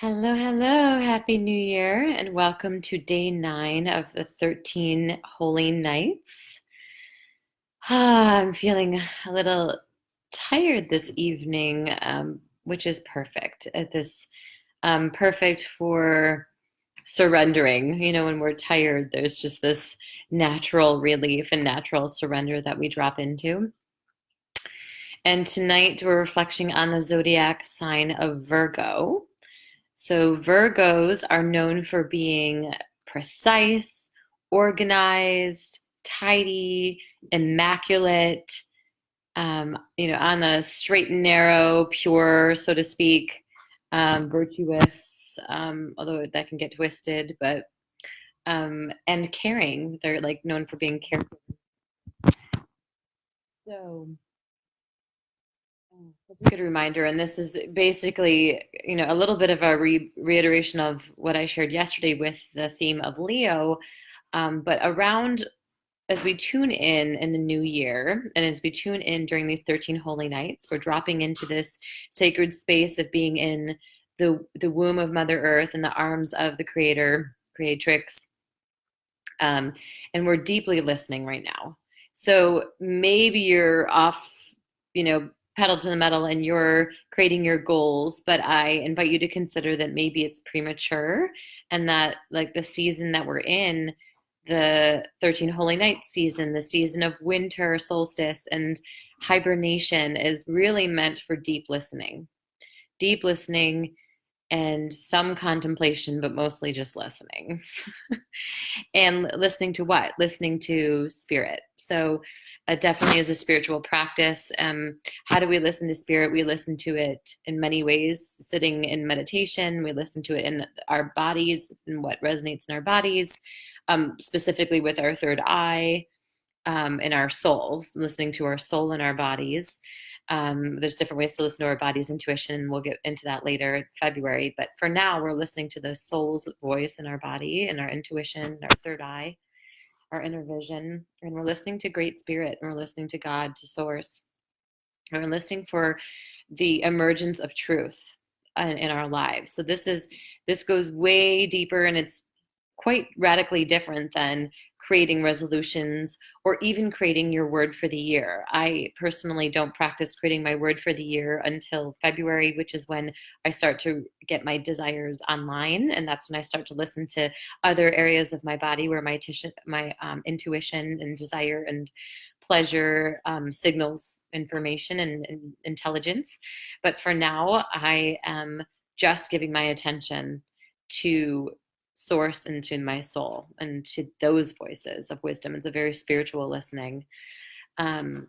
Hello, hello. Happy New Year, and welcome to day 9 of the 13 Holy Nights. I'm feeling a little tired this evening, which is perfect. Perfect for surrendering. When we're tired, there's just this natural relief and natural surrender that we drop into. And tonight we're reflecting on the zodiac sign of Virgo. So Virgos are known for being precise, organized, tidy, immaculate, on the straight and narrow, pure, so to speak, virtuous, although that can get twisted, but and caring. They're like known for being careful. So That's a good reminder. And this is basically, a little bit of a reiteration of what I shared yesterday with the theme of Leo. But around as we tune in the new year, and as we tune in during these 13 holy nights, we're dropping into this sacred space of being in the womb of Mother Earth and the arms of the Creator, Creatrix. And we're deeply listening right now. So maybe you're off, pedal to the metal and you're creating your goals, but I invite you to consider that maybe it's premature and that like the season that we're in, the 13 Holy Nights season, the season of winter solstice and hibernation is really meant for deep listening. Deep listening and some contemplation, but mostly just listening. And listening to what? Listening to spirit. So it definitely is a spiritual practice. How do we listen to spirit? We listen to it in many ways, sitting in meditation. We listen to it in our bodies and what resonates in our bodies, specifically with our third eye, in our souls, listening to our soul in our bodies. There's different ways to listen to our body's intuition, and we'll get into that later in February. But for now, we're listening to the soul's voice in our body, and our intuition, our third eye, our inner vision, and we're listening to Great Spirit, and we're listening to God, to Source, and we're listening for the emergence of truth in our lives. So this goes way deeper, and it's quite radically different than creating resolutions or even creating your word for the year. I personally don't practice creating my word for the year until February, which is when I start to get my desires online. And that's when I start to listen to other areas of my body where my intuition and desire and pleasure signals information and intelligence. But for now, I am just giving my attention to source and to my soul and to those voices of wisdom. It's a very spiritual listening. And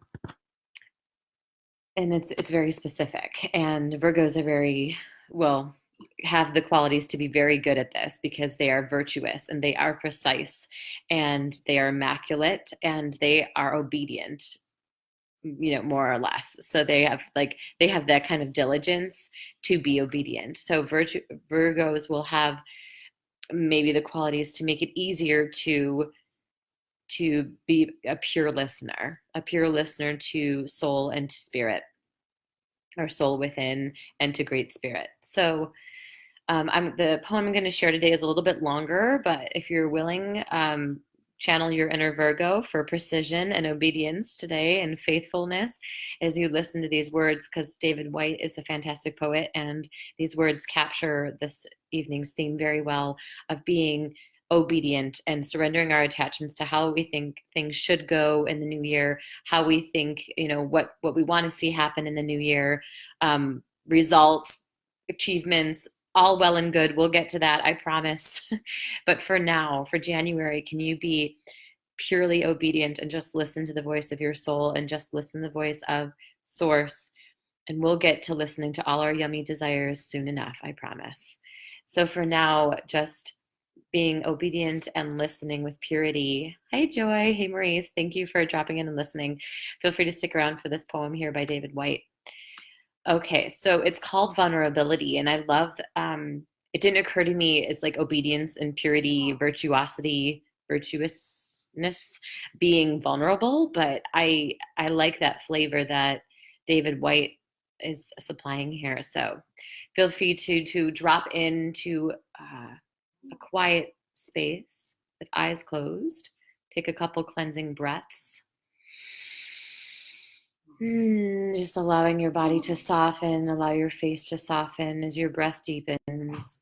it's very specific. And Virgos are very, well, have the qualities to be very good at this because they are virtuous and they are precise and they are immaculate and they are obedient, more or less. So they have that kind of diligence to be obedient. So Virgos will have maybe the qualities to make it easier to be a pure listener to soul and to spirit, or soul within, and to Great Spirit. So the poem I'm going to share today is a little bit longer, but if you're willing, channel your inner Virgo for precision and obedience today and faithfulness as you listen to these words, because David Whyte is a fantastic poet, and these words capture this evening's theme very well of being obedient and surrendering our attachments to how we think things should go in the new year, how we think, what we want to see happen in the new year, results, achievements, all well and good. We'll get to that, I promise. But for now, for January, can you be purely obedient and just listen to the voice of your soul and just listen to the voice of Source? And we'll get to listening to all our yummy desires soon enough, I promise. So for now, just being obedient and listening with purity. Hi, Joy. Hey, Maurice. Thank you for dropping in and listening. Feel free to stick around for this poem here by David Whyte. Okay, so it's called Vulnerability, and I love, it didn't occur to me as like obedience and purity, virtuosity, virtuousness being vulnerable, but I like that flavor that David Whyte is supplying here. So feel free to drop into a quiet space with eyes closed. Take a couple cleansing breaths. Just allowing your body to soften, allow your face to soften as your breath deepens.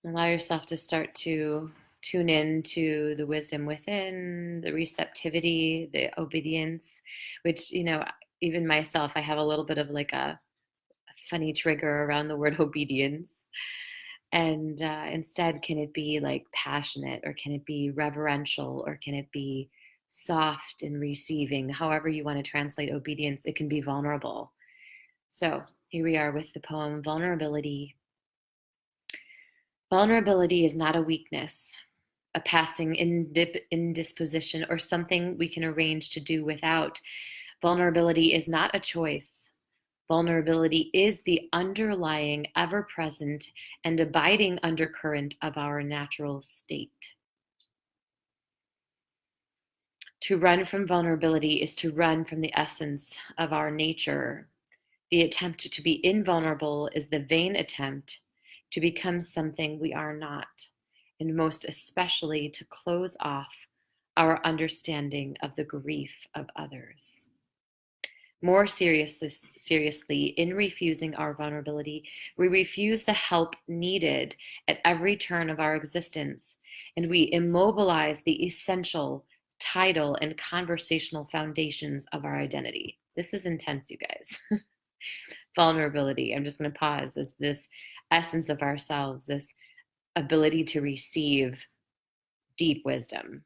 Allow yourself to start to tune in to the wisdom within, the receptivity, the obedience, which, even myself, I have a little bit of like a funny trigger around the word obedience. And instead, can it be like passionate, or can it be reverential, or can it be soft and receiving? However you want to translate obedience, it can be vulnerable. So here we are with the poem Vulnerability. Vulnerability is not a weakness, a passing indisposition, or something we can arrange to do without. Vulnerability is not a choice. Vulnerability is the underlying, ever-present, and abiding undercurrent of our natural state. To run from vulnerability is to run from the essence of our nature. The attempt to be invulnerable is the vain attempt to become something we are not, and most especially to close off our understanding of the grief of others. More seriously, in refusing our vulnerability, we refuse the help needed at every turn of our existence, and we immobilize the essential, tidal, and conversational foundations of our identity. This is intense, you guys. Vulnerability, I'm just going to pause, is this essence of ourselves, this ability to receive deep wisdom.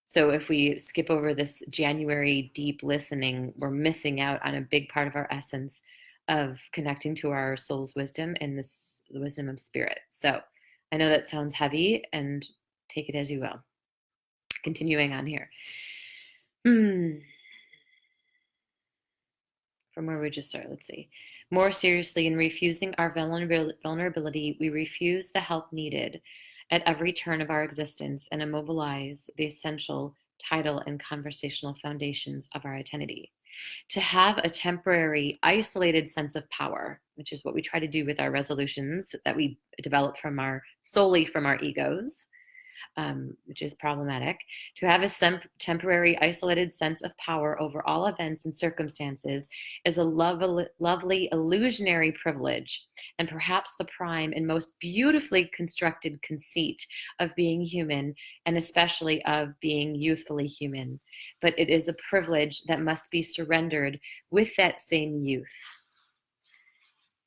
So if we skip over this January deep listening, we're missing out on a big part of our essence of connecting to our soul's wisdom and the wisdom of spirit. So I know that sounds heavy, and take it as you will. Continuing on here. From where we just started, let's see. More seriously, in refusing our vulnerability, we refuse the help needed at every turn of our existence and immobilize the essential, tidal, and conversational foundations of our identity. To have a temporary, isolated sense of power, which is what we try to do with our resolutions that we develop solely from our egos, which is problematic. To have a temporary, isolated sense of power over all events and circumstances is a lovely, illusionary privilege, and perhaps the prime and most beautifully constructed conceit of being human, and especially of being youthfully human. But it is a privilege that must be surrendered with that same youth,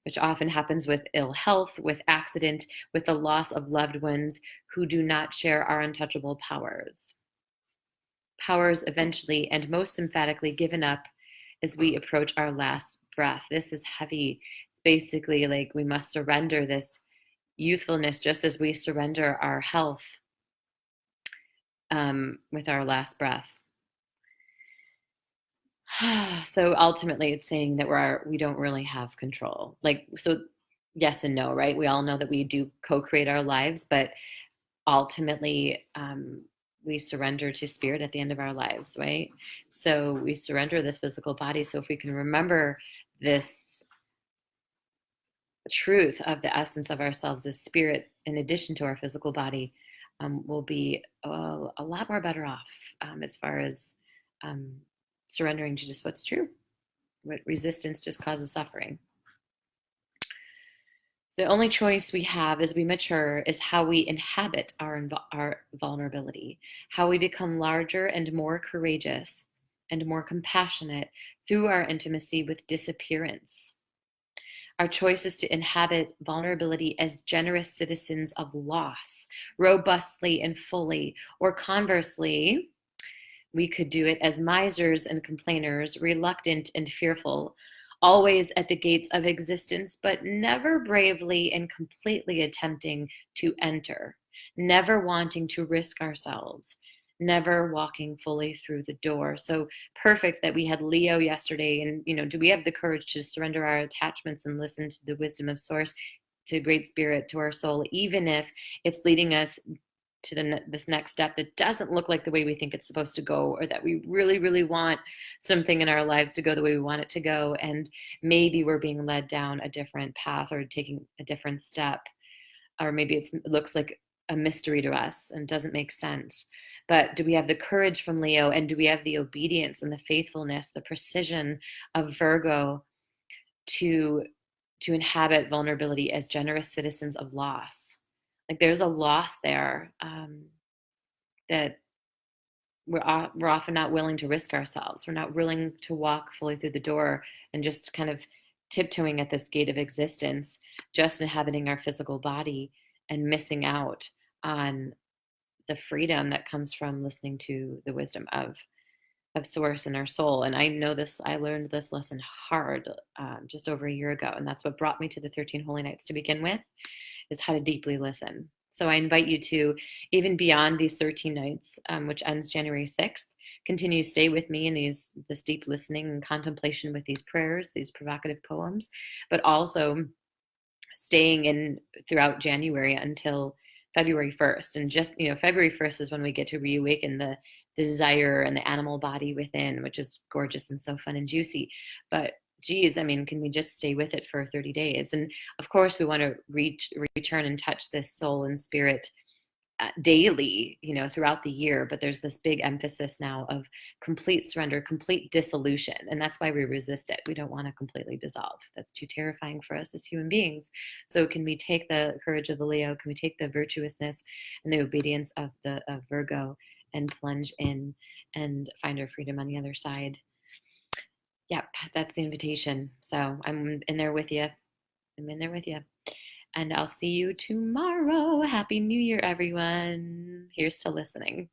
which often happens with ill health, with accident, with the loss of loved ones who do not share our untouchable powers. Powers eventually and most emphatically given up as we approach our last breath. This is heavy. It's basically like we must surrender this youthfulness just as we surrender our health with our last breath. So ultimately it's saying that we don't really have control. So yes and no, right? We all know that we do co-create our lives, but ultimately we surrender to spirit at the end of our lives, right? So we surrender this physical body. So if we can remember this truth of the essence of ourselves as spirit in addition to our physical body, we'll be a lot more better off as far as surrendering to just what's true. What resistance just causes suffering. The only choice we have as we mature is how we inhabit our vulnerability, how we become larger and more courageous and more compassionate through our intimacy with disappearance. Our choice is to inhabit vulnerability as generous citizens of loss, robustly and fully, or conversely, we could do it as misers and complainers, reluctant and fearful, always at the gates of existence, but never bravely and completely attempting to enter, never wanting to risk ourselves, never walking fully through the door. So perfect that we had Leo yesterday. And, do we have the courage to surrender our attachments and listen to the wisdom of Source, to Great Spirit, to our soul, even if it's leading us to this next step that doesn't look like the way we think it's supposed to go, or that we really, really want something in our lives to go the way we want it to go. And maybe we're being led down a different path or taking a different step, or maybe it looks like a mystery to us and doesn't make sense. But do we have the courage from Leo, and do we have the obedience and the faithfulness, the precision of Virgo to inhabit vulnerability as generous citizens of loss? Like there's a loss there, that we're often not willing to risk ourselves. We're not willing to walk fully through the door and just kind of tiptoeing at this gate of existence, just inhabiting our physical body and missing out on the freedom that comes from listening to the wisdom of source and our soul. And I know this, I learned this lesson hard just over a year ago. And that's what brought me to the 13 Holy Nights to begin with, is how to deeply listen. So I invite you to, even beyond these 13 nights, which ends January 6th, continue to stay with me in this deep listening and contemplation with these prayers, these provocative poems, but also staying in throughout January until February 1st. And just, February 1st is when we get to reawaken the desire and the animal body within, which is gorgeous and so fun and juicy. But geez, I mean, can we just stay with it for 30 days? And of course, we want to return and touch this soul and spirit daily, throughout the year. But there's this big emphasis now of complete surrender, complete dissolution. And that's why we resist it. We don't want to completely dissolve. That's too terrifying for us as human beings. So can we take the courage of the Leo? Can we take the virtuousness and the obedience of Virgo and plunge in and find our freedom on the other side? Yep, that's the invitation. So I'm in there with you. And I'll see you tomorrow. Happy New Year, everyone. Here's to listening.